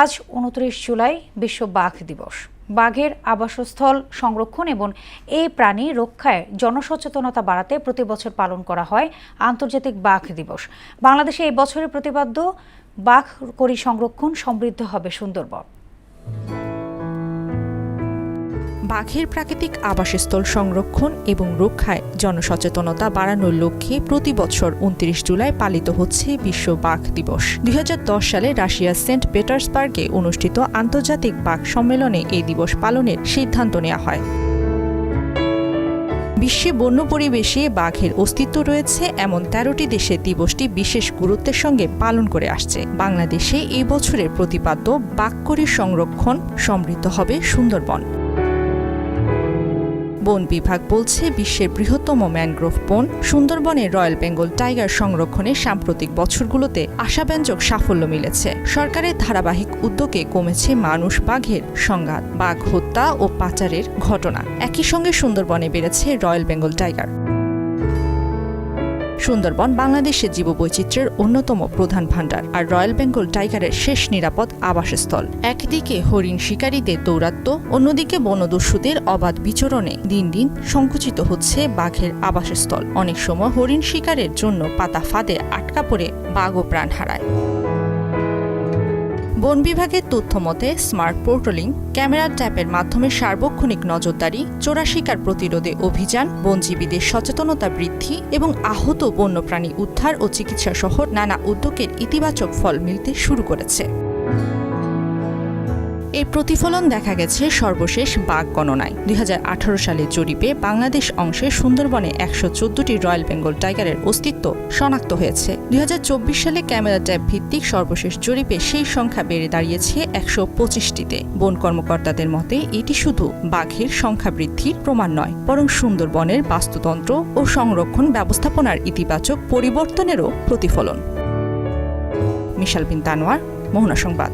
আজ ২৯ জুলাই বিশ্ব বাঘ দিবস। বাঘের আবাসস্থল সংরক্ষণ এবং এই প্রাণী রক্ষায় জনসচেতনতা বাড়াতে প্রতি বছর পালন করা হয় আন্তর্জাতিক বাঘ দিবস। বাংলাদেশে এই বছরের প্রতিপাদ্য বাঘ করি সংরক্ষণ, সমৃদ্ধ হবে সুন্দরবন। বাঘের প্রাকৃতিক আবাসস্থল সংরক্ষণ এবং রক্ষায় জনসচেতনতা বাড়ানোর লক্ষ্যে প্রতি বছর ২৯ জুলাই পালিত হচ্ছে বিশ্ব বাঘ দিবস। ২০১০ সালে রাশিয়ার সেন্ট পিটার্সবার্গে অনুষ্ঠিত আন্তর্জাতিক বাঘ সম্মেলনে এই দিবস পালনের সিদ্ধান্ত নেওয়া হয়। বিশ্বে বন্য পরিবেশে বাঘের অস্তিত্ব রয়েছে এমন ১৩টি দেশে দিবসটি বিশেষ গুরুত্বের সঙ্গে পালন করে আসছে। বাংলাদেশে এই বছরের প্রতিপাদ্য বাঘ করি সংরক্ষণ, সমৃদ্ধ হবে সুন্দরবন। বন বিভাগ বলছে, বিশ্বের বৃহত্তম ম্যানগ্রোভ বন সুন্দরবনে রয়্যাল বেঙ্গল টাইগার সংরক্ষণে সাম্প্রতিক বছরগুলোতে আশাব্যঞ্জক সাফল্য মিলেছে। সরকারের ধারাবাহিক উদ্যোগে কমেছে মানুষ বাঘের সংঘাত, বাঘ হত্যা ও পাচারের ঘটনা। একই সঙ্গে সুন্দরবনে বেড়েছে রয়্যাল বেঙ্গল টাইগার। সুন্দরবন বাংলাদেশের জীববৈচিত্র্যের অন্যতম প্রধান ভাণ্ডার আর রয়্যাল বেঙ্গল টাইগারের শেষ নিরাপদ আবাসস্থল। একদিকে হরিণ শিকারীদের দৌরাত্ম্য, অন্যদিকে বনদস্যুদের অবাধ বিচরণে দিন দিন সংকুচিত হচ্ছে বাঘের আবাসস্থল। অনেক সময় হরিণ শিকারের জন্য পাতা ফাঁদে আটকা পড়ে বাঘও প্রাণ হারায়। বন বিভাগের তথ্য মতে স্মার্ট পোর্টালিং, ক্যামেরা ট্যাপের মাধ্যমে সার্বক্ষণিক নজরদারি, চোরা শিকার প্রতিরোধে অভিযান, বনজীবীদের সচেতনতা বৃদ্ধি এবং আহত বন্যপ্রাণী উদ্ধার ও চিকিৎসা সহ নানা উদ্যোগের ইতিবাচক ফল মিলতে শুরু করেছে। এর প্রতিফলন দেখা গেছে সর্বশেষ বাঘ গণনায়। ২০১৮ সালের জরিপে বাংলাদেশ অংশে সুন্দরবনে ১১৪টি রয়্যাল বেঙ্গল টাইগারের অস্তিত্ব শনাক্ত হয়েছে। ২০২৪ সালে ক্যামেরা ট্যাপ ভিত্তিক সর্বশেষ জরিপে সেই সংখ্যা বেড়ে দাঁড়িয়েছে ১২৫টিতে। বন কর্মকর্তাদের মতে এটি শুধু বাঘের সংখ্যা বৃদ্ধির প্রমাণ নয়, বরং সুন্দরবনের বাস্তুতন্ত্র ও সংরক্ষণ ব্যবস্থাপনার ইতিবাচক পরিবর্তনেরও প্রতিফলন। মিশাল বিন তানোয়ার, মোহনা সংবাদ।